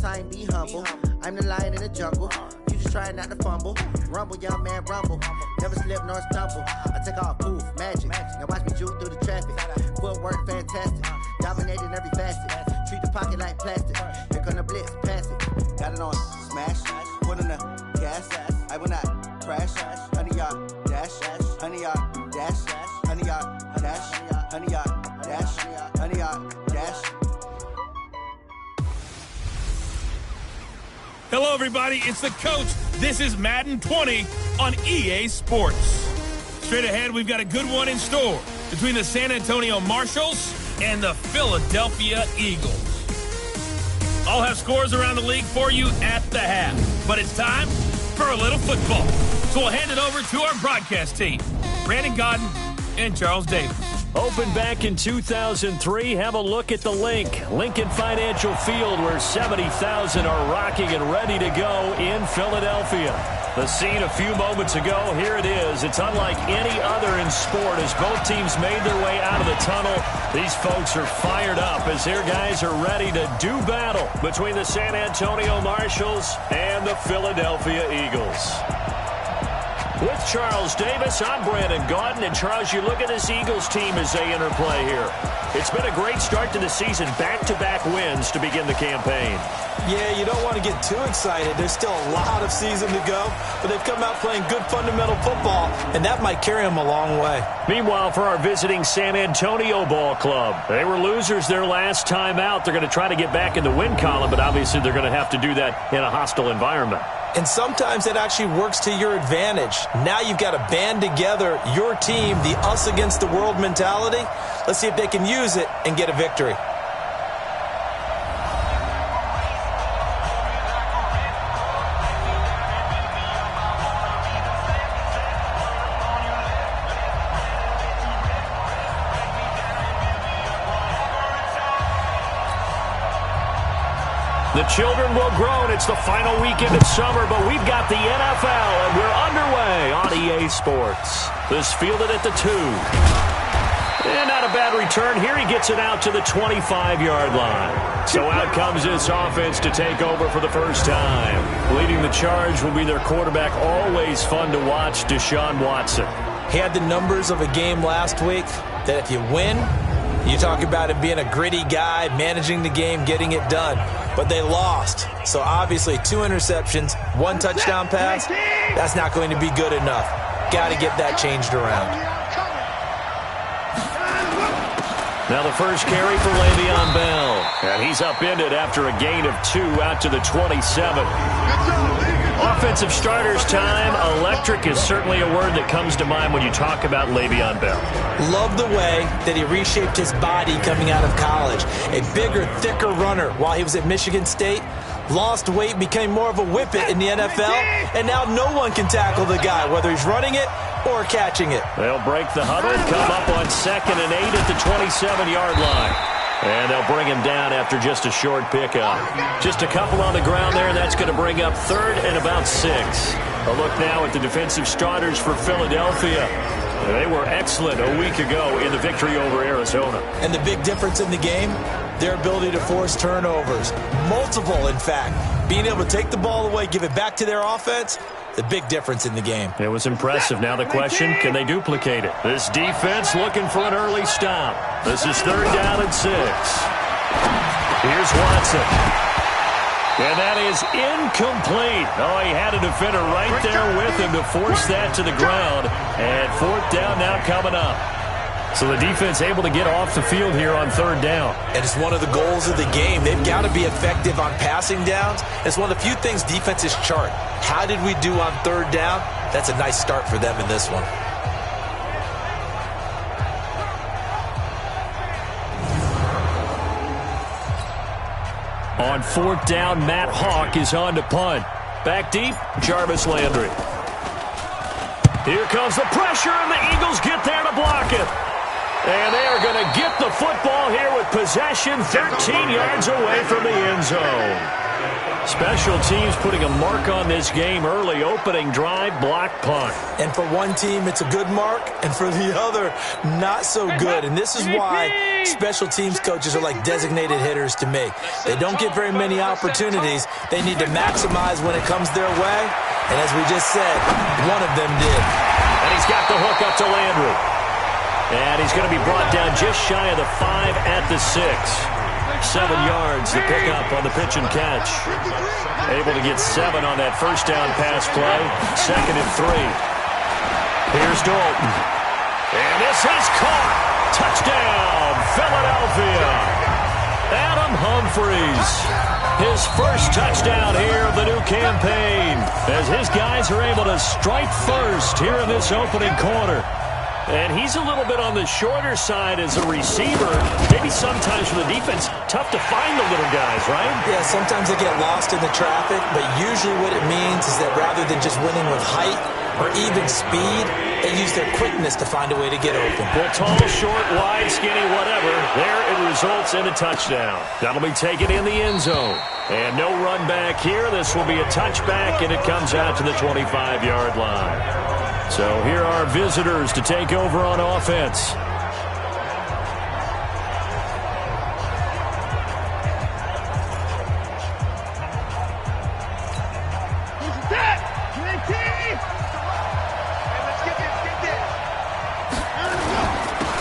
sign, be humble. I'm the lion in the jungle. You just try not to fumble. Rumble, young man, rumble. Never slip nor stumble. I take off, poof, magic. Now watch me juke through the traffic. Footwork, fantastic. Dominating every facet. Treat the pocket like plastic. Here come the blitz, pass it. Got it on, smash. Put in the gas. I will not crash. 100-yard dash. 100-yard dash. 100-yard dash. 100-yard dash. 100-yard dash. Hello, everybody. It's the coach. This is Madden 20 on EA Sports. Straight ahead, we've got a good one in store between the San Antonio Marshals and the Philadelphia Eagles. I'll have scores around the league for you at the half, but it's time for a little football. So we'll hand it over to our broadcast team, Brandon Godden and Charles Davis. Opened back in 2003, have a look at the Lincoln Financial Field, where 70,000 are rocking and ready to go in Philadelphia. The scene a few moments ago, here it is. It's unlike any other in sport as both teams made their way out of the tunnel. These folks are fired up as their guys are ready to do battle between the San Antonio Marshals and the Philadelphia Eagles. With Charles Davis, I'm Brandon Godden. And Charles, you look at this Eagles team as they interplay here. It's been a great start to the season, back-to-back wins to begin the campaign. Yeah, you don't want to get too excited. There's still a lot of season to go, but they've come out playing good fundamental football, and that might carry them a long way. Meanwhile, for our visiting San Antonio Ball Club, they were losers their last time out. They're going to try to get back in the win column, but obviously they're going to have to do that in a hostile environment. And sometimes it actually works to your advantage. Now you've got to band together your team, the us against the world mentality. Let's see if they can use it and get a victory. The children will groan. It's the final weekend of summer, but we've got the NFL, and we're underway on EA Sports. This fielded at the 2. And not a bad return. Here he gets it out to the 25-yard line. So out comes this offense to take over for the first time. Leading the charge will be their quarterback. Always fun to watch, Deshaun Watson. He had the numbers of a game last week that if you win, you talk about him being a gritty guy, managing the game, getting it done. But they lost. So obviously 2 interceptions, 1 touchdown pass, that's not going to be good enough. Got to get that changed around. Now the first carry for Le'Veon Bell. And he's upended after a gain of 2 out to the 27. Offensive starters time. Electric is certainly a word that comes to mind when you talk about Le'Veon Bell. Love the way that he reshaped his body coming out of college. A bigger, thicker runner while he was at Michigan State. Lost weight, became more of a whippet in the NFL, and now no one can tackle the guy, whether he's running it or catching it. They'll break the huddle, come up on 2nd and 8 at the 27-yard line. And they'll bring him down after just a short pickup. Just a couple on the ground there, and that's going to bring up 3rd and about 6. A look now at the defensive starters for Philadelphia. They were excellent a week ago in the victory over Arizona. And the big difference in the game, their ability to force turnovers. Multiple, in fact. Being able to take the ball away, give it back to their offense, the big difference in the game. It was impressive. Now the question, can they duplicate it? This defense looking for an early stop. This is 3rd down and 6. Here's Watson. And that is incomplete. Oh, he had a defender right there with him to force that to the ground. And 4th down now coming up. So the defense able to get off the field here on 3rd down. And it's one of the goals of the game. They've got to be effective on passing downs. It's one of the few things defenses chart. How did we do on 3rd down? That's a nice start for them in this one. On 4th down, Matt Hawk is on to punt. Back deep, Jarvis Landry. Here comes the pressure, and the Eagles get there to block it. And they are going to get the football here with possession 13 yards away from the end zone. Special teams putting a mark on this game early. Opening drive, block punt. And for one team, it's a good mark, and for the other, not so good. And this is why special teams coaches are like designated hitters to me. They don't get very many opportunities. They need to maximize when it comes their way. And as we just said, one of them did. And he's got the hook up to Landry. And he's going to be brought down just shy of the 5 at the 6. 7 yards to pick up on the pitch and catch. Able to get 7 on that first down pass play. 2nd and 3. Here's Dalton. And this is caught. Touchdown, Philadelphia. Adam Humphries. His first touchdown here of the new campaign, as his guys are able to strike first here in this opening quarter. And he's a little bit on the shorter side as a receiver. Maybe sometimes for the defense, tough to find the little guys, right? Yeah, sometimes they get lost in the traffic, but usually what it means is that rather than just winning with height or even speed, they use their quickness to find a way to get open. Well, tall, short, wide, skinny, whatever, there it results in a touchdown. That'll be taken in the end zone. And no run back here. This will be a touchback, and it comes out to the 25-yard line. So here are visitors to take over on offense.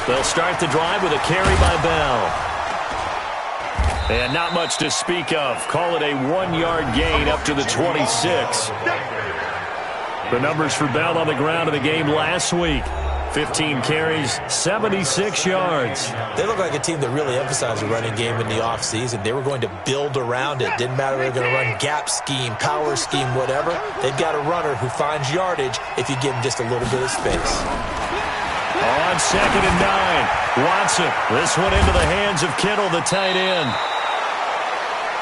They'll start the drive with a carry by Bell. And not much to speak of. Call it a 1-yard gain up to the 26. The numbers for Bell on the ground in the game last week. 15 carries, 76 yards. They look like a team that really emphasized the running game in the offseason. They were going to build around it. Didn't matter if they were going to run gap scheme, power scheme, whatever. They've got a runner who finds yardage if you give him just a little bit of space. On 2nd and 9, Watson. This one into the hands of Kittle, the tight end.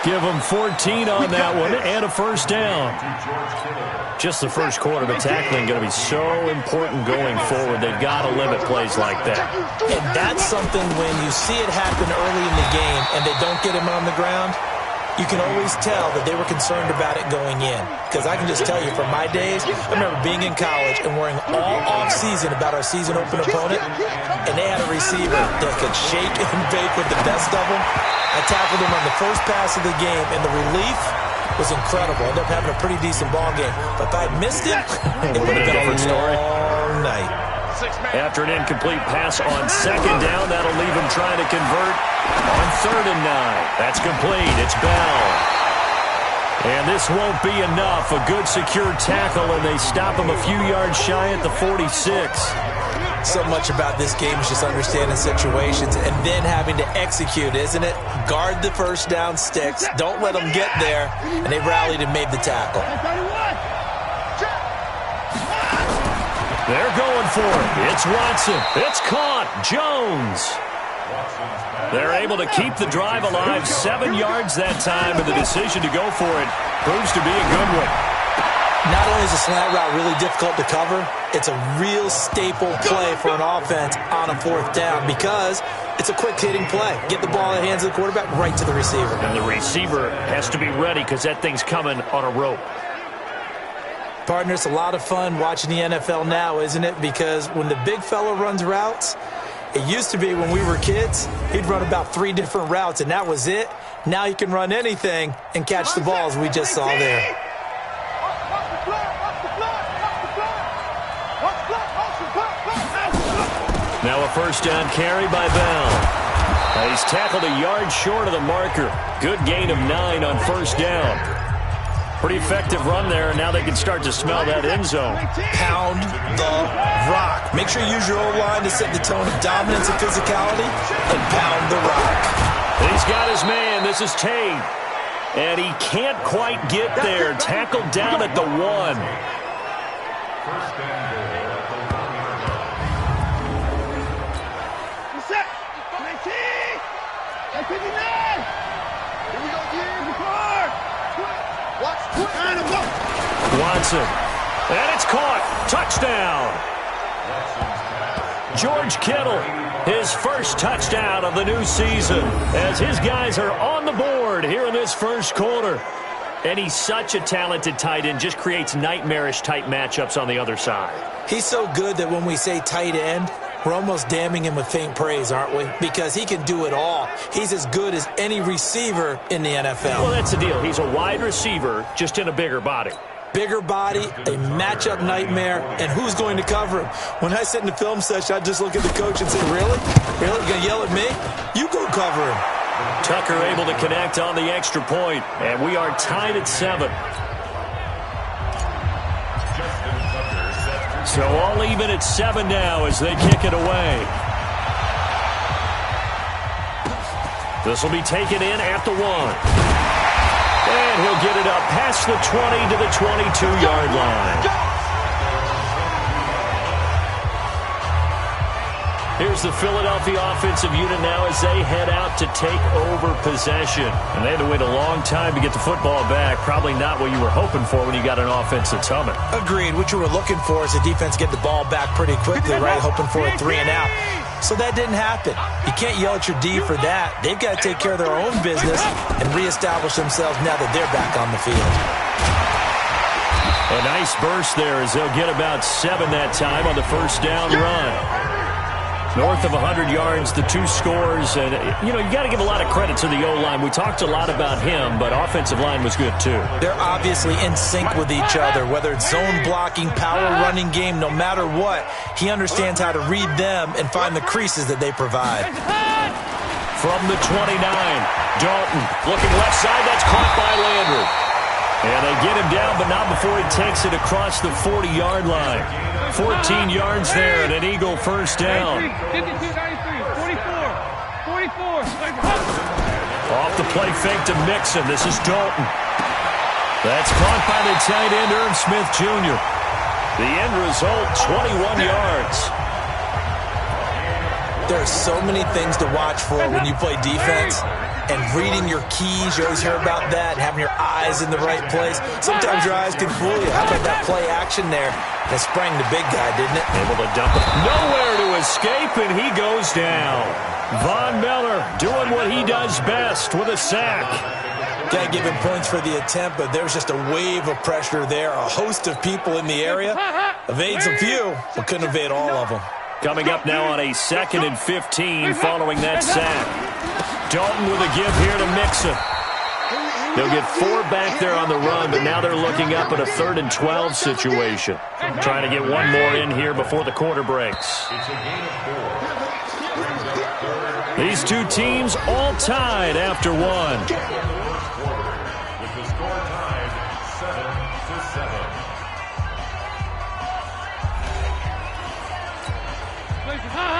Give them 14 on that one and a first down. Just the first quarter, but tackling going to be so important going forward. They've got to limit plays like that. And that's something when you see it happen early in the game and they don't get him on the ground, you can always tell that they were concerned about it going in. Because I can just tell you, from my days, I remember being in college and worrying all off-season about our season open opponent, and they had a receiver that could shake and bake with the best of them. I tackled him on the first pass of the game, and the relief was incredible. I ended up having a pretty decent ball game. But if I had missed him, it would have been a different story. long night. After an incomplete pass on 2nd down, that'll leave him trying to convert on 3rd and 9. That's complete. It's Bell. And this won't be enough. A good secure tackle, and they stop him a few yards shy at the 46. So much about this game is just understanding situations and then having to execute, isn't it? Guard the first down sticks. Don't let them get there. And they rallied and made the tackle. They're going for it. It's Watson. It's caught. Jones. They're able to keep the drive alive. 7 yards that time, and the decision to go for it proves to be a good one. Not only is a slant route really difficult to cover, it's a real staple play for an offense on a 4th down because it's a quick-hitting play. Get the ball in the hands of the quarterback right to the receiver. And the receiver has to be ready because that thing's coming on a rope. Partner, it's a lot of fun watching the NFL now, isn't it? Because when the big fella runs routes, it used to be when we were kids, he'd run about 3 different routes, and that was it. Now he can run anything and catch the balls we just saw there. Now a first down carry by Bell. He's tackled a yard short of the marker. Good gain of 9 on first down. Pretty effective run there, and now they can start to smell that end zone. Pound the rock. Make sure you use your O-line to set the tone of dominance and physicality, and pound the rock. He's got his man. This is Tate. And he can't quite get there. Tackled down at the 1. Watson. And it's caught. Touchdown. George Kittle, his first touchdown of the new season, as his guys are on the board here in this first quarter. And he's such a talented tight end, just creates nightmarish-type matchups on the other side. He's so good that when we say tight end, we're almost damning him with faint praise, aren't we? Because he can do it all. He's as good as any receiver in the NFL. Well, that's the deal. He's a wide receiver, just in a bigger body. Bigger body, a matchup nightmare, and who's going to cover him? When I sit in the film session, I just look at the coach and say, really? Really? You going to yell at me? You go cover him. Tucker able to connect on the extra point, and we are tied at 7. So all even at 7 now as they kick it away. This will be taken in at the 1. And he'll get it up past the 20 to the 22-yard line. Here's the Philadelphia offensive unit now as they head out to take over possession. And they had to wait a long time to get the football back. Probably not what you were hoping for when you got an offense that's humming. Agreed. What you were looking for is the defense get the ball back pretty quickly, right? Hoping for a 3-and-out. So that didn't happen. You can't yell at your D for that. They've got to take care of their own business and reestablish themselves now that they're back on the field. A nice burst there as they'll get about 7 that time on the first down run. North of 100 yards, the 2 scores. And, you know, you got to give a lot of credit to the O-line. We talked a lot about him, but offensive line was good, too. They're obviously in sync with each other, whether it's zone blocking, power running game, no matter what. He understands how to read them and find the creases that they provide. From the 29, Dalton looking left side. That's caught by Landry. And they get him down, but not before he takes it across the 40-yard line. 14 yards there and an Eagle first down. 52, 93, 44. Off the play fake to Mixon. This is Dalton. That's caught by the tight end, Irv Smith Jr. The end result, 21 yards. There are so many things to watch for when you play defense. And reading your keys, you always hear about that, and having your eyes in the right place. Sometimes your eyes can fool you. How about that play action there? And it sprang the big guy, didn't it? Able to dump it. Nowhere to escape, and he goes down. Von Miller doing what he does best with a sack. Got to give him points for the attempt, but there's just a wave of pressure there. A host of people in the area. Evades a few, but couldn't evade all of them. Coming up now on a 2nd and 15 following that sack. Dalton with a give here to Mixon. They'll get 4 back there on the run, but now they're looking up at a 3rd and 12 situation. Trying to get one more in here before the quarter breaks. These two teams all tied after 1.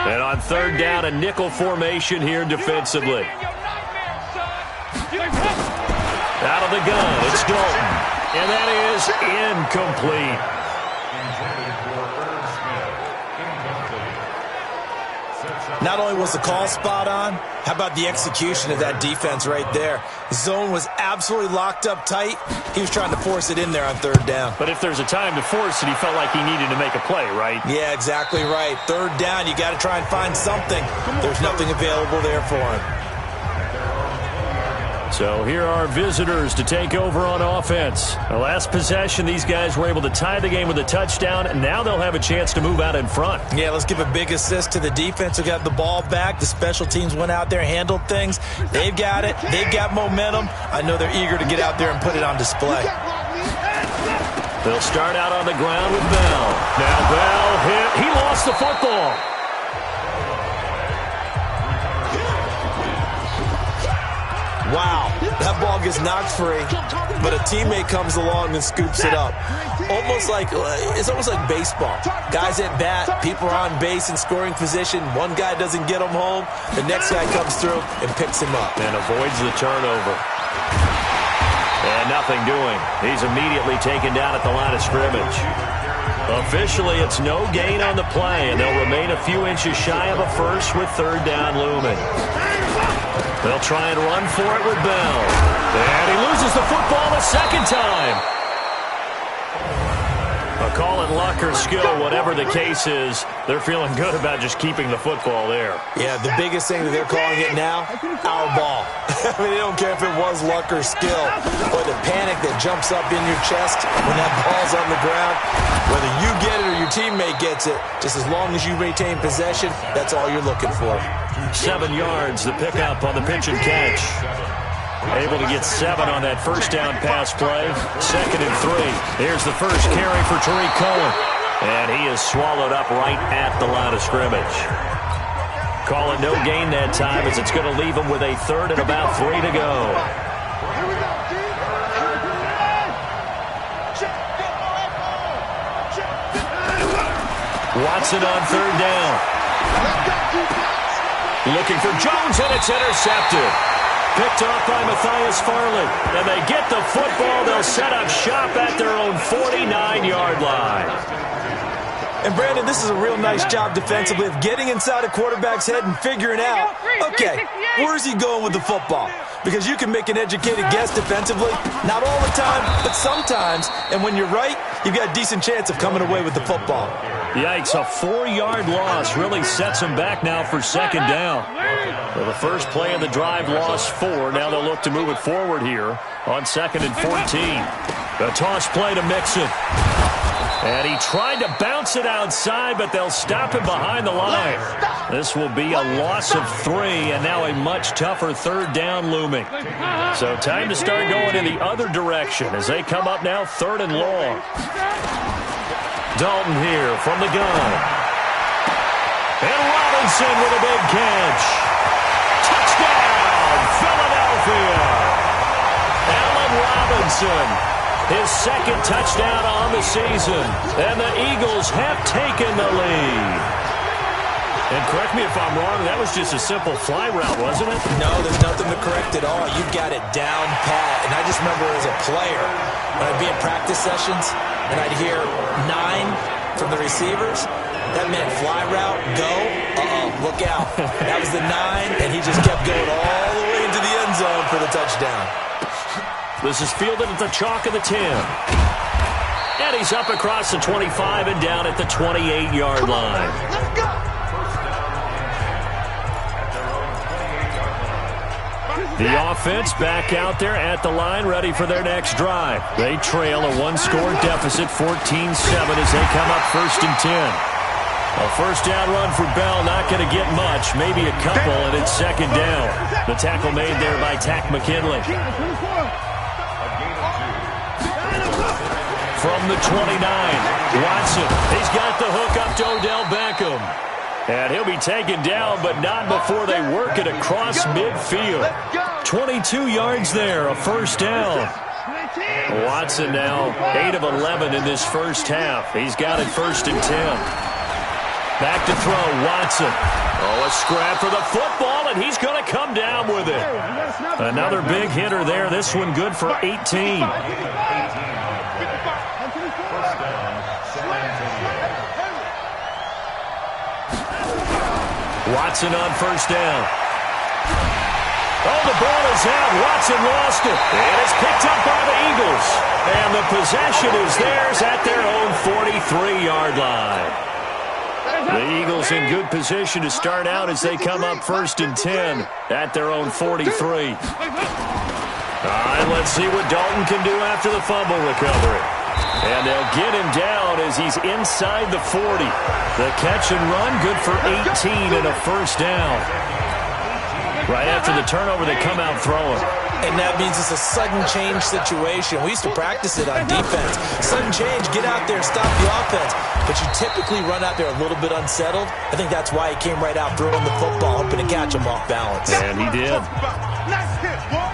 And on 3rd down, a nickel formation here defensively. Out of the gun, it's Dalton. And that is incomplete. Not only was the call spot on, how about the execution of that defense right there? Zone was absolutely locked up tight. He was trying to force it in there on 3rd down. But if there's a time to force it, he felt like he needed to make a play, right? Yeah, exactly right. 3rd down, you got to try and find something. There's nothing available there for him. So here are visitors to take over on offense. The last possession, these guys were able to tie the game with a touchdown, and now they'll have a chance to move out in front. Yeah, let's give a big assist to the defense who got the ball back. The special teams went out there, handled things. They've got it. They've got momentum. I know they're eager to get out there and put it on display. They'll start out on the ground with Bell. Now Bell hit. He lost the football. Wow, that ball gets knocked free, but a teammate comes along and scoops it up. It's almost like baseball. Guys at bat, people are on base in scoring position. One guy doesn't get him home. The next guy comes through and picks him up. And avoids the turnover. And nothing doing. He's immediately taken down at the line of scrimmage. Officially, it's no gain on the play, and they'll remain a few inches shy of a first with 3rd down looming. They'll try and run for it with Bell. And he loses the football a 2nd time. A Call it luck or skill, whatever the case is, they're feeling good about just keeping the football there. Yeah, the biggest thing that they're calling it now, our ball. I mean, they don't care if it was luck or skill, or the panic that jumps up in your chest when that ball's on the ground. Whether you get it or your teammate gets it, just as long as you retain possession, that's all you're looking for. 7 yards, the pickup on the pitch and catch. Able to get 7 on that first down pass play. 2nd and 3. Here's the first carry for Tariq Cohen. And he is swallowed up right at the line of scrimmage. Calling no gain that time as it's going to leave him with a 3rd and about 3 to go. Watson on 3rd down. Looking for Jones, and it's intercepted. Picked off by Matthias Farley. And they get the football. They'll set up shop at their own 49-yard line. And, Brandon, this is a real nice job defensively of getting inside a quarterback's head and figuring out, okay, where's he going with the football? Because you can make an educated guess defensively. Not all the time, but sometimes. And when you're right, you've got a decent chance of coming away with the football. Yikes, a 4-yard loss really sets them back now for 2nd down. Well, the first play of the drive lost 4. Now they'll look to move it forward here on 2nd and 14. The toss play to Mixon. And he tried to bounce it outside, but they'll stop him behind the line. This will be a loss of 3, and now a much tougher 3rd down looming. So time to start going in the other direction as they come up now 3rd and long. Dalton here from the gun. And Robinson with a big catch. Touchdown, Philadelphia. Allen Robinson. His 2nd touchdown on the season. And the Eagles have taken the lead. And correct me if I'm wrong, that was just a simple fly route, wasn't it? No, there's nothing to correct at all. You've got it down pat. And I just remember as a player, when I'd be in practice sessions, and I'd hear 9 from the receivers, that meant fly route, go, look out. That was the 9, and he just kept going all the way into the end zone for the touchdown. This is fielded at the chalk of the 10. And he's up across the 25 and down at the 28-yard line. Let's go. The offense back out there at the line, ready for their next drive. They trail a 1-score deficit, 14-7 as they come up 1st and 10. A first down run for Bell, not going to get much, maybe a couple, and it's 2nd down. The tackle made there by Tack McKinley. From the 29, Watson. He's got the hook up to Odell Beckham. And he'll be taken down, but not before they work it across midfield. 22 yards there, a first down. Watson now 8 of 11 in this first half. He's got it 1st and 10. Back to throw, Watson. Oh, a scrap for the football, and he's going to come down with it. Another big hitter there. This one good for 18. Watson on first down. Oh, the ball is out. Watson lost it. And it's picked up by the Eagles. And the possession is theirs at their own 43-yard line. The Eagles in good position to start out as they come up 1st and 10 at their own 43. All right, let's see what Dalton can do after the fumble recovery. And they'll get him down as he's inside the 40. The catch and run, good for 18 and a first down. Right after the turnover, they come out throwing. And that means it's a sudden change situation. We used to practice it on defense. Sudden change, get out there, stop the offense. But you typically run out there a little bit unsettled. I think that's why he came right out throwing the football, hoping to catch him off balance. And he did. Nice hit, boys.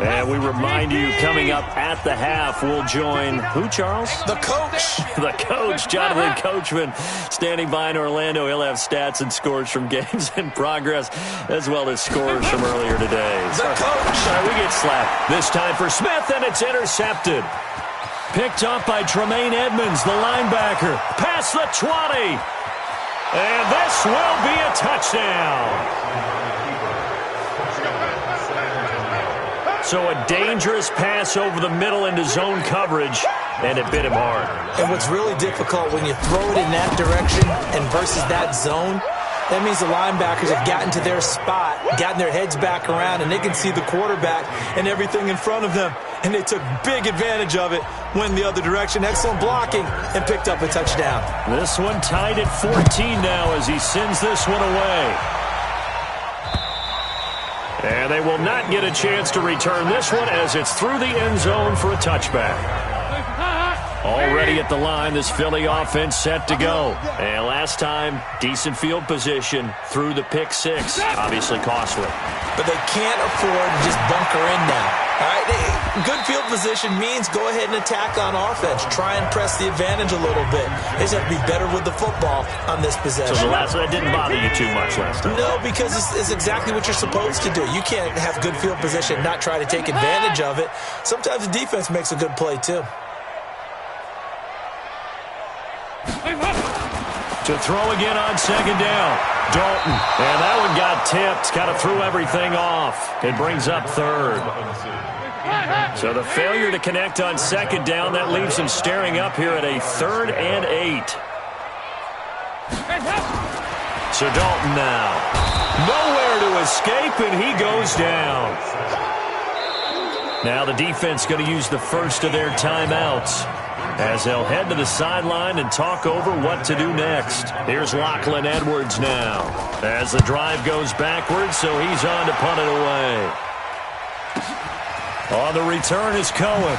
And we remind you, coming up at the half, we'll join who, Charles? The coach. The coach, Jonathan Coachman, standing by in Orlando. He'll have stats and scores from games in progress, as well as scores from earlier today. The coach. Sorry, we get slapped. This time for Smith, and it's intercepted. Picked up by Tremaine Edmonds, the linebacker. Past the 20. And this will be a touchdown. So a dangerous pass over the middle into zone coverage, and it bit him hard. And what's really difficult when you throw it in that direction and versus that zone, that means the linebackers have gotten to their spot, gotten their heads back around, and they can see the quarterback and everything in front of them. And they took big advantage of it, went the other direction. Excellent blocking, and picked up a touchdown. This one tied at 14 now as he sends this one away. And they will not get a chance to return this one as it's through the end zone for a touchback. Already at the line, this Philly offense set to go. And last time, decent field position through the pick six. Obviously costly. But they can't afford to just bunker in now. All right, good field position means go ahead and attack on offense. Try and press the advantage a little bit. They just have to be better with the football on this possession. So that didn't bother you too much last time? No, because it's exactly what you're supposed to do. You can't have good field position and not try to take advantage of it. Sometimes the defense makes a good play, too. To throw again on second down. Dalton. And that one got tipped. Kind of threw everything off. It brings up third. So the failure to connect on second down, that leaves him staring up here at a 3rd and 8. So Dalton now. Nowhere to escape, and he goes down. Now the defense going to use the first of their timeouts as they'll head to the sideline and talk over what to do next. Here's Lachlan Edwards now as the drive goes backwards, so he's on to punt it away. On the return is Cohen.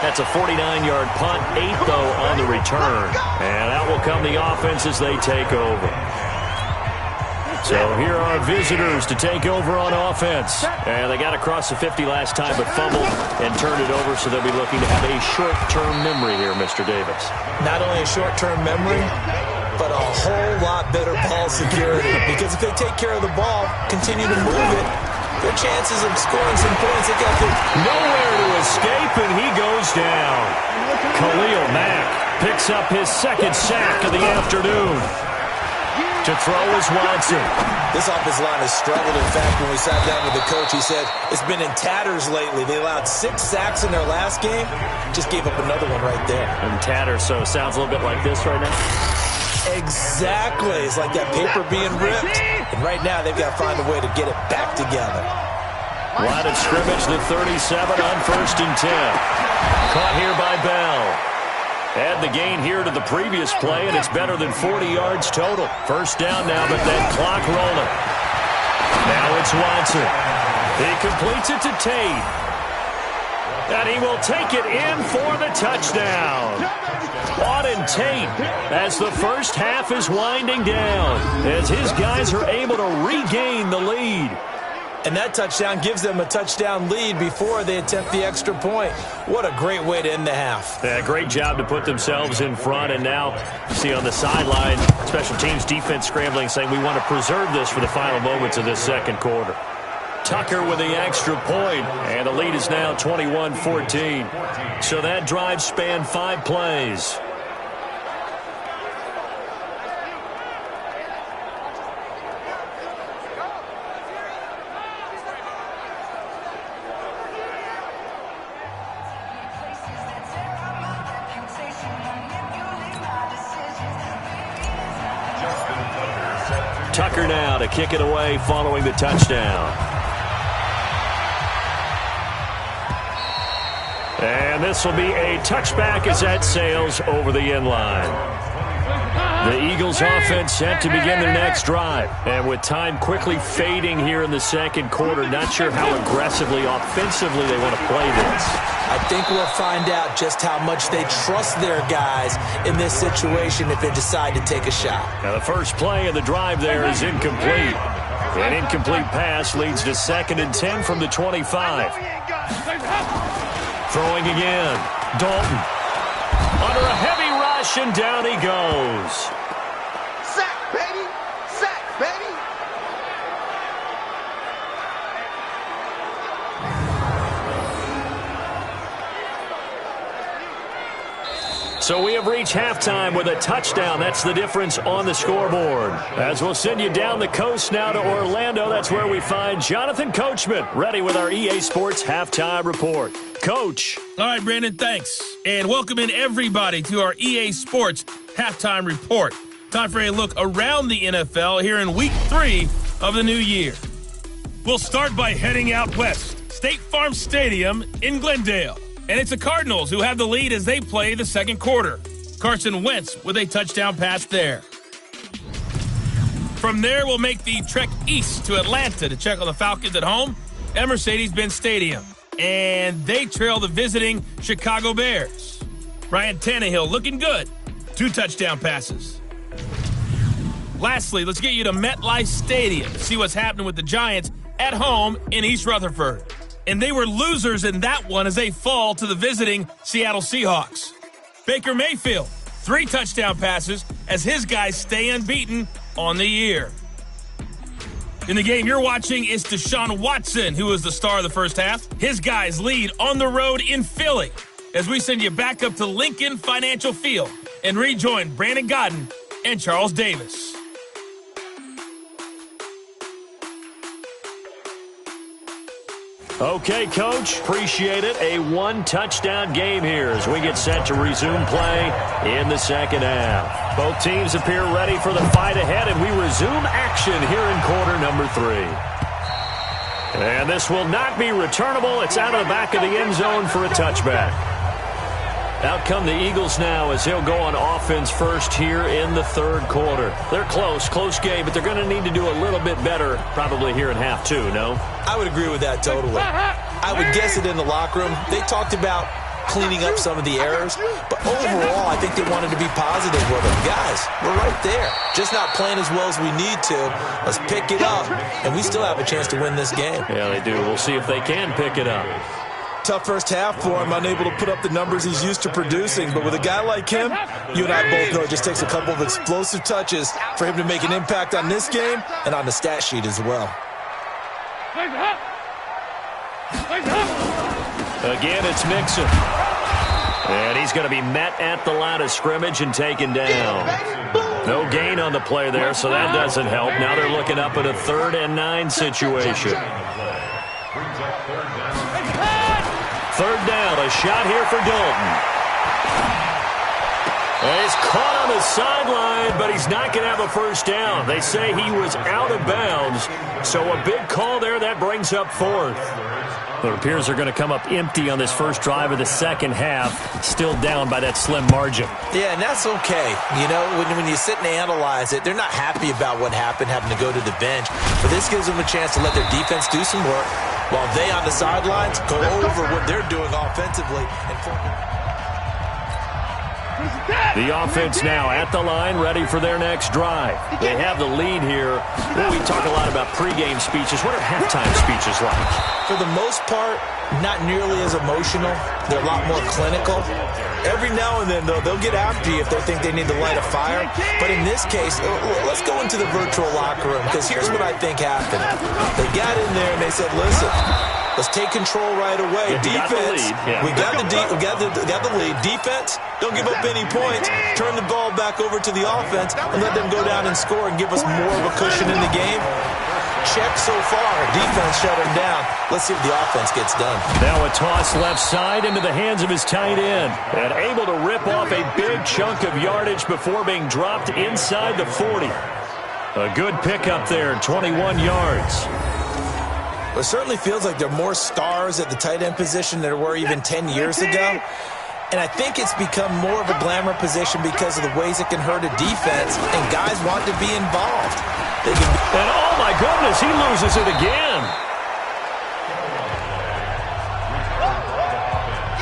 That's a 49-yard punt, 8 though on the return. And out will come the offense as they take over. So here are visitors to take over on offense. And they got across the 50 last time but fumbled and turned it over, so they'll be looking to have a short-term memory here, Mr. Davis. Not only a short-term memory, but a whole lot better ball security. Because if they take care of the ball, continue to move it, their chances of scoring some points, they got nowhere to escape, and he goes down. Khalil Mack picks up his second sack of the afternoon. To throw is Watson. This offensive line has struggled. In fact, when we sat down with the coach, he said it's been in tatters lately. They allowed 6 sacks in their last game. Just gave up another one right there. In tatters, so it sounds a little bit like this right now? Exactly. It's like that paper being ripped. And right now, they've got to find a way to get it back together. Line of scrimmage, the 37 on 1st and 10. Caught here by Bell. Add the gain here to the previous play, and it's better than 40 yards total. First down now, but that clock rolling. Now it's Watson. He completes it to Tate. And he will take it in for the touchdown. Auden Tate, as the first half is winding down, as his guys are able to regain the lead. And that touchdown gives them a touchdown lead before they attempt the extra point. What a great way to end the half. Yeah, great job to put themselves in front. And now, you see on the sideline, special teams defense scrambling, saying we want to preserve this for the final moments of this second quarter. Tucker with the extra point, and the lead is now 21-14. So that drive spanned 5 plays. Tucker now to kick it away following the touchdown. And this will be a touchback as that sails over the end line. The Eagles offense set to begin their next drive. And with time quickly fading here in the second quarter, not sure how aggressively, offensively they want to play this. I think we'll find out just how much they trust their guys in this situation if they decide to take a shot. Now the first play of the drive there is incomplete. An incomplete pass leads to 2nd and 10 from the 25. Throwing again. Dalton. Under a heavy rush, and down he goes. Sack, baby! Sack, baby! So So we have reached halftime with a touchdown. That's the difference on the scoreboard. As we'll send you down the coast now to Orlando, that's where we find Jonathan Coachman, ready with our EA Sports Halftime Report. Coach. All right, Brandon, thanks. And welcome in everybody to our EA Sports Halftime Report. Time for a look around the NFL here in Week 3 of the new year. We'll start by heading out west. State Farm Stadium in Glendale. And it's the Cardinals who have the lead as they play the second quarter. Carson Wentz with a touchdown pass there. From there, we'll make the trek east to Atlanta to check on the Falcons at home at Mercedes-Benz Stadium. And they trail the visiting Chicago Bears. Ryan Tannehill looking good. 2 touchdown passes. Lastly, let's get you to MetLife Stadium to see what's happening with the Giants at home in East Rutherford. And they were losers in that one as they fall to the visiting Seattle Seahawks. Baker Mayfield, 3 touchdown passes as his guys stay unbeaten on the year. In the game you're watching is Deshaun Watson, who is the star of the first half. His guys lead on the road in Philly as we send you back up to Lincoln Financial Field and rejoin Brandon Godden and Charles Davis. Okay, Coach, appreciate it. A 1-touchdown game here as we get set to resume play in the second half. Both teams appear ready for the fight ahead, and we resume action here in quarter number 3. And this will not be returnable. It's out of the back of the end zone for a touchback. Out come the Eagles now as they'll go on offense first here in the third quarter. They're close game, but they're going to need to do a little bit better probably here in half 2, no? I would agree with that totally. I would guess it in the locker room. They talked about cleaning up some of the errors, but overall, I think they wanted to be positive with them. Guys, we're right there. Just not playing as well as we need to. Let's pick it up, and we still have a chance to win this game. Yeah, they do. We'll see if they can pick it up. Tough first half for him, unable to put up the numbers he's used to producing. But with a guy like him, you and I both know it just takes a couple of explosive touches for him to make an impact on this game and on the stat sheet as well. Again, it's Mixon. And he's going to be met at the line of scrimmage and taken down. No gain on the play there, so that doesn't help. Now they're looking up at a 3rd and 9 situation. 3rd down, a shot here for Dalton. And he's caught on the sideline, but he's not going to have a first down. They say he was out of bounds, so a big call there. That brings up 4th. It appears they're going to come up empty on this first drive of the second half, still down by that slim margin. Yeah, and that's okay. You know, when you sit and analyze it, they're not happy about what happened, having to go to the bench. But this gives them a chance to let their defense do some work while they on the sidelines go over what they're doing offensively. The offense now at the line, ready for their next drive. They have the lead here. Well, we talk a lot about pregame speeches. What are halftime speeches like? For the most part, not nearly as emotional. They're a lot more clinical. Every now and then, though, they'll get after you if they think they need to light a fire. But in this case, let's go into the virtual locker room, because here's what I think happened. They got in there and they said, listen, let's take control right away. Defense, we got the lead. Defense, don't give up any points. Turn the ball back over to the offense and let them go down and score and give us more of a cushion in the game. Check so far. Defense shut him down. Let's see if the offense gets done. Now a toss left side into the hands of his tight end. And able to rip off a big chunk of yardage before being dropped inside the 40. A good pickup there, 21 yards. It certainly feels like there are more stars at the tight end position than there were even 10 years ago. And I think it's become more of a glamour position because of the ways it can hurt a defense, and guys want to be involved. And oh my goodness, he loses it again.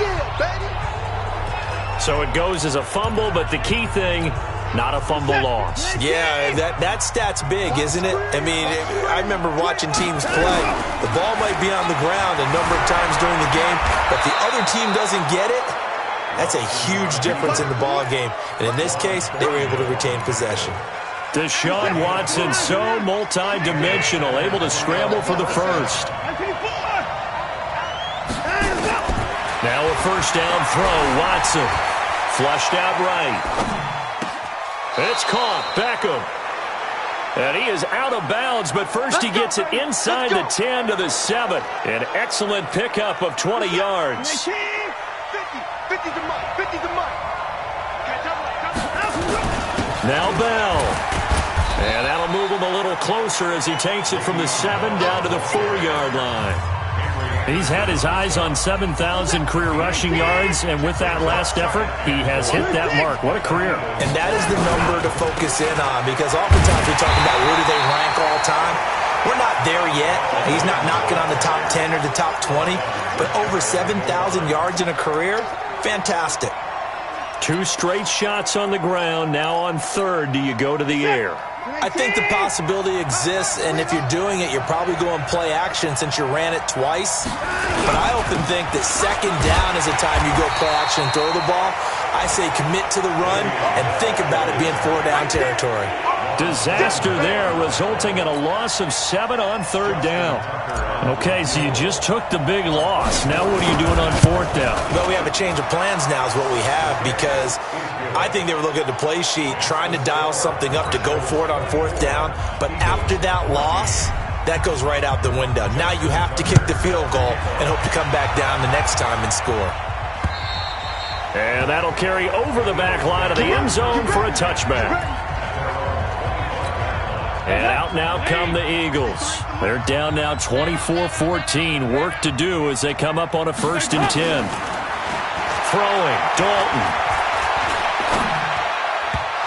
Yeah, baby. So it goes as a fumble, but the key thing, not a fumble loss. Yeah, that stat's big, isn't it? I mean, I remember watching teams play. The ball might be on the ground a number of times during the game, but the other team doesn't get it. That's a huge difference in the ball game. And in this case, they were able to retain possession. Deshaun Watson, so multi-dimensional, able to scramble for the first. Now a first down throw, Watson. Flushed out right. It's caught. Beckham. And he is out of bounds, but first he gets it inside the 10 to the 7. An excellent pickup of 20 yards. 50's the money. 50's the money. Now Bell. And that'll move him a little closer as he takes it from the 7 down to the 4-yard line. He's had his eyes on 7,000 career rushing yards, and with that last effort, he has hit that mark. What a career. And that is the number to focus in on, because oftentimes we talk about where do they rank all time. We're not there yet. He's not knocking on the top 10 or the top 20, but over 7,000 yards in a career, fantastic. 2 straight shots on the ground. Now on 3rd, do you go to the air? I think the possibility exists, and if you're doing it, you're probably going play action since you ran it twice. But I often think that 2nd down is the time you go play action and throw the ball. I say commit to the run and think about it being 4-down territory. Disaster there, resulting in a loss of 7 on 3rd down. Okay, so you just took the big loss. Now what are you doing on 4th down? Well, we have a change of plans now is what we have, because I think they were looking at the play sheet, trying to dial something up to go for it on 4th down. But after that loss, that goes right out the window. Now you have to kick the field goal and hope to come back down the next time and score. And that'll carry over the back line of the end zone for a touchback. And out now come the Eagles. They're down now 24-14. Work to do as they come up on a 1st and 10. Throwing, Dalton.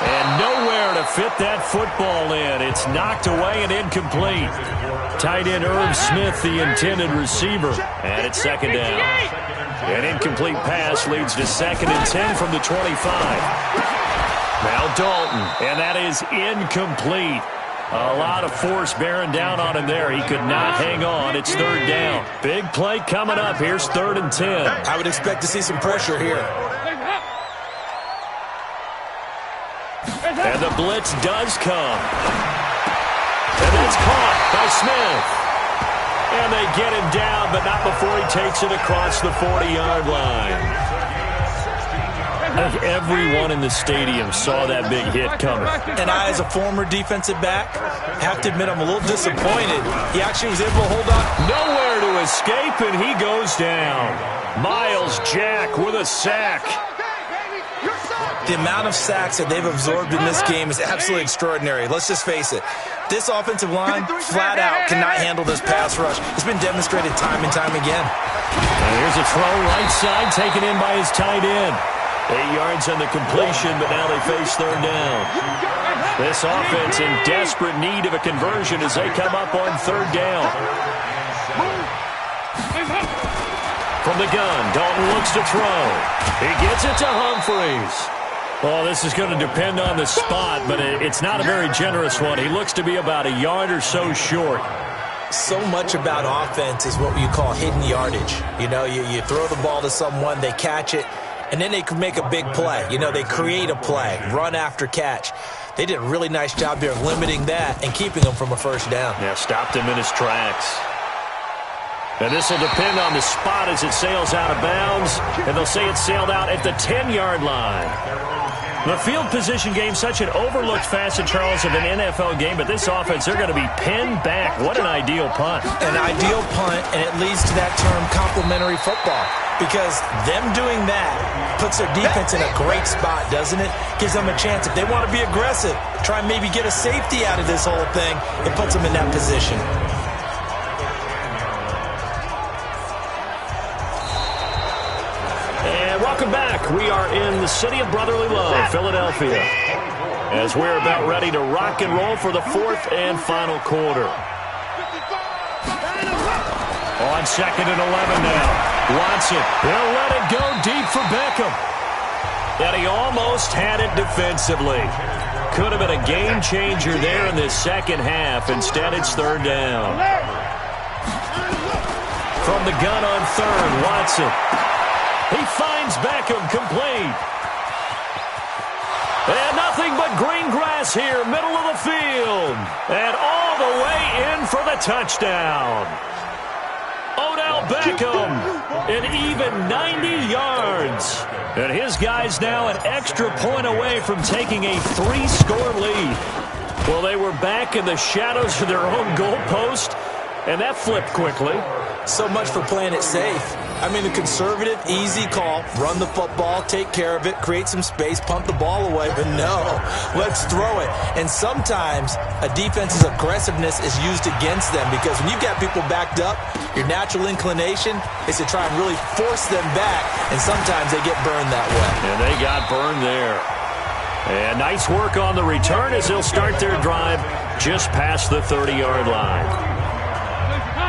And nowhere to fit that football in. It's knocked away and incomplete. Tight end Irv Smith, the intended receiver. And it's 2nd down. An incomplete pass leads to 2nd and 10 from the 25. Now Dalton, and that is incomplete. A lot of force bearing down on him there. He could not hang on. It's 3rd down. Big play coming up. Here's 3rd and 10. I would expect to see some pressure here. And the blitz does come. And it's caught by Smith. And they get him down, but not before he takes it across the 40-yard line. I think everyone in the stadium saw that big hit coming. And I, as a former defensive back, have to admit I'm a little disappointed. He actually was able to hold on. Nowhere to escape, and he goes down. Myles Jack with a sack. The amount of sacks that they've absorbed in this game is absolutely extraordinary. Let's just face it. This offensive line, flat out, cannot handle this pass rush. It's been demonstrated time and time again. And here's a throw right side taken in by his tight end. 8 yards on the completion, but now they face 3rd down. This offense in desperate need of a conversion as they come up on 3rd down. From the gun, Dalton looks to throw. He gets it to Humphreys. Well, this is going to depend on the spot, but it's not a very generous one. He looks to be about a yard or so short. So much about offense is what you call hidden yardage. You know, you throw the ball to someone, they catch it, and then they can make a big play. You know, they create a play, run after catch. They did a really nice job there of limiting that and keeping them from a 1st down. Yeah, stopped him in his tracks. And this will depend on the spot as it sails out of bounds. And they'll say it sailed out at the 10-yard line. The field position game, such an overlooked facet, Charles, of an NFL game. But this offense, they're going to be pinned back. What an ideal punt. An ideal punt, and it leads to that term complementary football. Because them doing that puts their defense in a great spot, doesn't it? Gives them a chance. If they want to be aggressive, try and maybe get a safety out of this whole thing, it puts them in that position. Welcome back. We are in the city of brotherly love, Philadelphia, as we're about ready to rock and roll for the 4th and final quarter. On 2nd and 11 now. Watson, he'll let it go deep for Beckham. And he almost had it defensively. Could have been a game changer there in this 2nd half. Instead, it's 3rd down. From the gun on 3rd, Watson. He finds Beckham complete. And nothing but green grass here, middle of the field. And all the way in for the touchdown. Odell Beckham, an even 90 yards. And his guys now an extra point away from taking a 3-score lead. Well, they were back in the shadows of their own goalpost, and that flipped quickly. So much for playing it safe. I mean, the conservative, easy call, run the football, take care of it, create some space, punt the ball away, but no, let's throw it. And sometimes a defense's aggressiveness is used against them because when you've got people backed up, your natural inclination is to try and really force them back, and sometimes they get burned that way. And they got burned there. And nice work on the return as they'll start their drive just past the 30-yard line.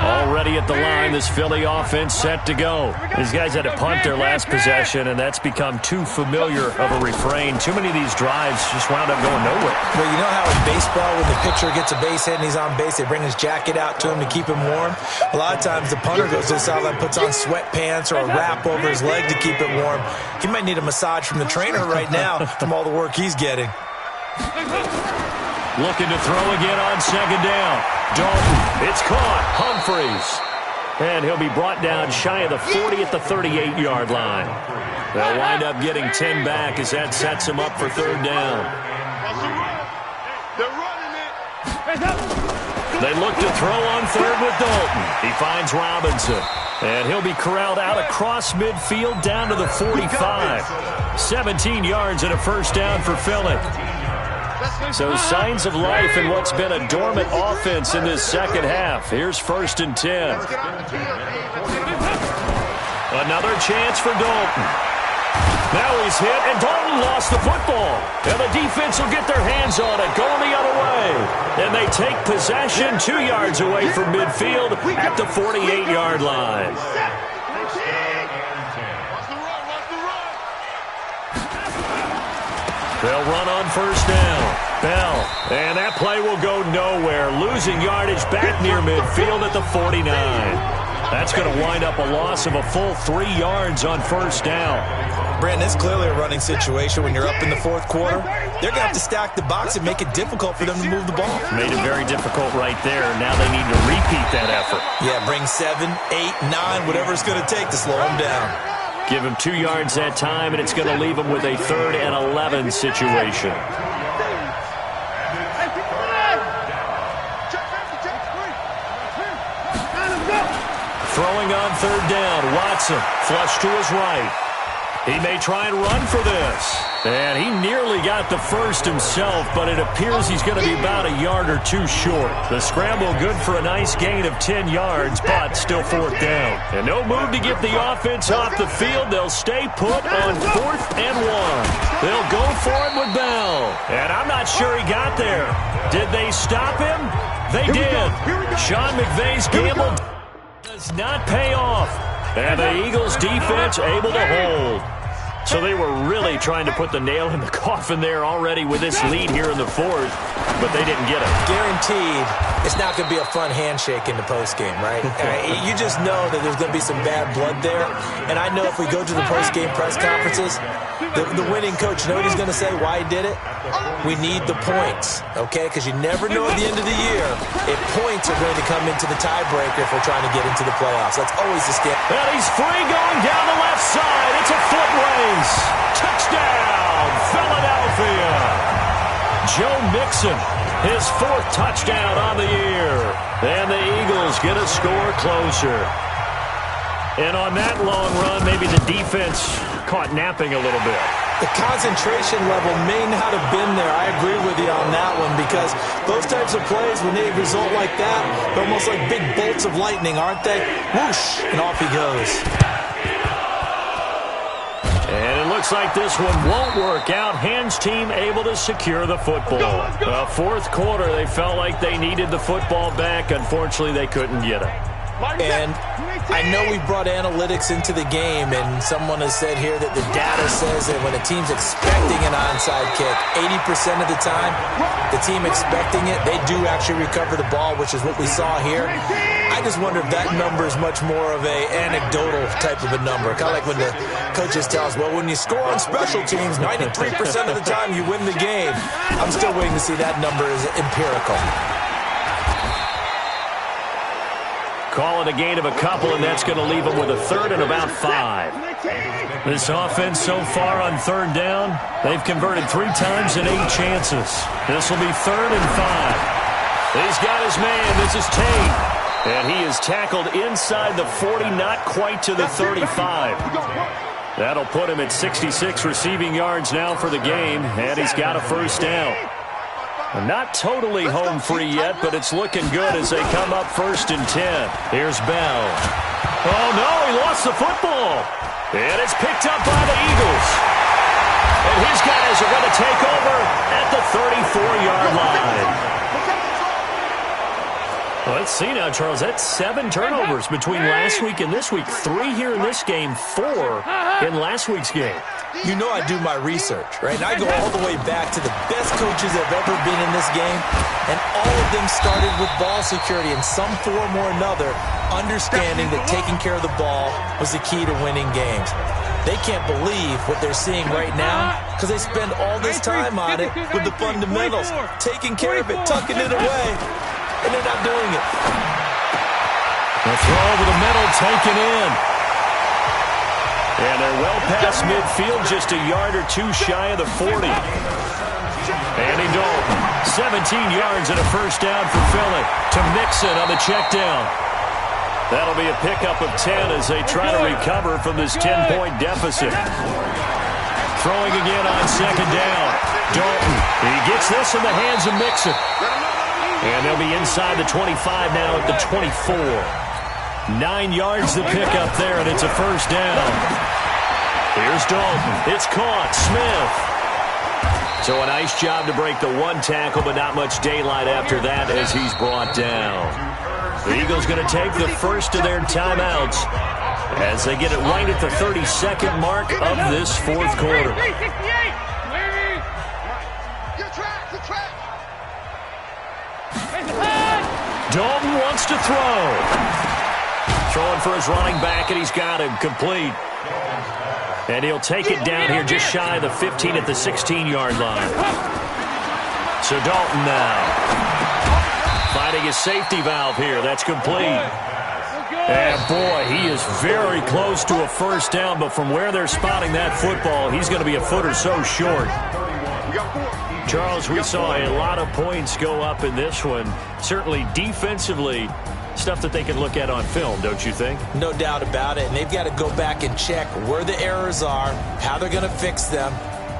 Already at the line, this Philly offense set to go. These guys had to punt their last possession, and that's become too familiar of a refrain. Too many of these drives just wound up going nowhere. Well, you know how in baseball, when the pitcher gets a base hit and he's on base, they bring his jacket out to him to keep him warm? A lot of times the punter goes to the sideline, puts on sweatpants or a wrap over his leg to keep it warm. He might need a massage from the trainer right now from all the work he's getting. Looking to throw again on second down. Dalton, it's caught. Humphreys. And he'll be brought down shy of the 40 at the 38-yard line. They'll wind up getting 10 back as that sets him up for third down. They look to throw on third with Dalton. He finds Robinson. And he'll be corralled out across midfield down to the 45. 17 yards and a first down for Philly. So signs of life in what's been a dormant offense in this second half. Here's 1st and 10. Another chance for Dalton. Now he's hit, and Dalton lost the football. And the defense will get their hands on it, going the other way. And they take possession 2 yards away from midfield at the 48-yard line. They'll run on first down. Bell. And that play will go nowhere. Losing yardage back near midfield at the 49. That's going to wind up a loss of a full 3 yards on first down. Brandon, it's clearly a running situation when you're up in the fourth quarter. They're going to have to stack the box and make it difficult for them to move the ball. Made it very difficult right there. Now they need to repeat that effort. Yeah, bring 7, 8, 9, whatever it's going to take to slow them down. Give him 2 yards that time, and it's going to leave him with a 3rd and 11 situation. Throwing on third down, Watson, flush to his right. He may try and run for this. And he nearly got the first himself, but it appears he's going to be about a yard or two short. The scramble good for a nice gain of 10 yards, but still 4th down. And no move to get the offense off the field. They'll stay put on 4th and 1. They'll go for it with Bell. And I'm not sure he got there. Did they stop him? They did. Sean McVay's gamble does not pay off. And the Eagles defense able to hold. So they were really trying to put the nail in the coffin there already with this lead here in the 4th, but they didn't get it. Guaranteed it's not going to be a fun handshake in the postgame, right? You just know that there's going to be some bad blood there. And I know if we go to the postgame press conferences, the winning coach, know what he's going to say, why he did it? We need the points, okay? Because you never know at the end of the year if points are going to come into the tiebreaker if we're trying to get into the playoffs. That's always the scam. And he's free going down the left side. It's a foot race. Touchdown, Philadelphia. Joe Mixon, his 4th touchdown on the year. And the Eagles get a score closer. And on that long run, maybe the defense caught napping a little bit. The concentration level may not have been there. I agree with you on that one because those types of plays, when they result like that, they're almost like big bolts of lightning, aren't they? Whoosh, and off he goes. And it looks like this one won't work out. Hans team able to secure the football. 4th quarter, they felt like they needed the football back. Unfortunately, they couldn't get it. And I know we brought analytics into the game, and someone has said here that the data says that when a team's expecting an onside kick, 80% of the time, the team expecting it, they do actually recover the ball, which is what we saw here. I just wonder if that number is much more of a anecdotal type of a number. Kind of like when the coaches tell us, well, when you score on special teams, 93% of the time you win the game. I'm still waiting to see that number is empirical. Call it a gain of a couple, and that's going to leave them with a third and about 5. This offense so far on third down, they've converted 3 times in 8 chances. This will be 3rd and 5. He's got his man. This is Tate. And he is tackled inside the 40, not quite to the 35. That'll put him at 66 receiving yards now for the game, and he's got a first down. Not totally home free yet, but it's looking good as they come up 1st and 10. Here's Bell. Oh, no, he lost the football. And it's picked up by the Eagles. And his guys are going to take over at the 34-yard line. Well, let's see now, Charles. That's 7 turnovers between last week and this week. 3 here in this game, 4 in last week's game. You know I do my research, right? And I go all the way back to the best coaches that have ever been in this game, and all of them started with ball security in some form or another, understanding that taking care of the ball was the key to winning games. They can't believe what they're seeing right now because they spend all this time on it with the fundamentals, taking care of it, tucking it away, and they're not doing it. The throw over the middle, taken in. And they're well past midfield, just a yard or 2 shy of the 40. Andy Dalton, 17 yards and a first down for Philly to Mixon on the check down. That'll be a pickup of 10 as they try to recover from this 10-point deficit. Throwing again on 2nd down. Dalton, he gets this in the hands of Mixon. And they'll be inside the 25 now at the 24. 9 yards to pick up there, and it's a first down. Here's Dalton. It's caught. Smith. So a nice job to break the 1 tackle, but not much daylight after that as he's brought down. The Eagles going to take the first of their timeouts as they get it right at the 32nd mark of this 4th quarter. Dalton wants to throw. Throwing for his running back, and he's got him complete. And he'll take it down here just shy of the 15 at the 16-yard line. So Dalton now finding his safety valve here. That's complete. And boy, he is very close to a first down, but from where they're spotting that football, he's going to be a foot or so short. Charles, we saw a lot of points go up in this one. Certainly defensively, stuff that they can look at on film, don't you think? No doubt about it. And they've got to go back and check where the errors are, how they're going to fix them,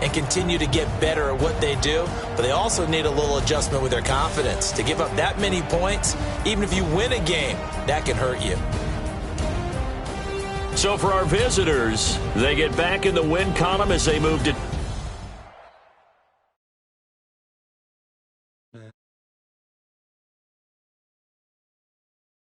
and continue to get better at what they do. But they also need a little adjustment with their confidence. To give up that many points, even if you win a game, that can hurt you. So for our visitors, they get back in the win column as they move to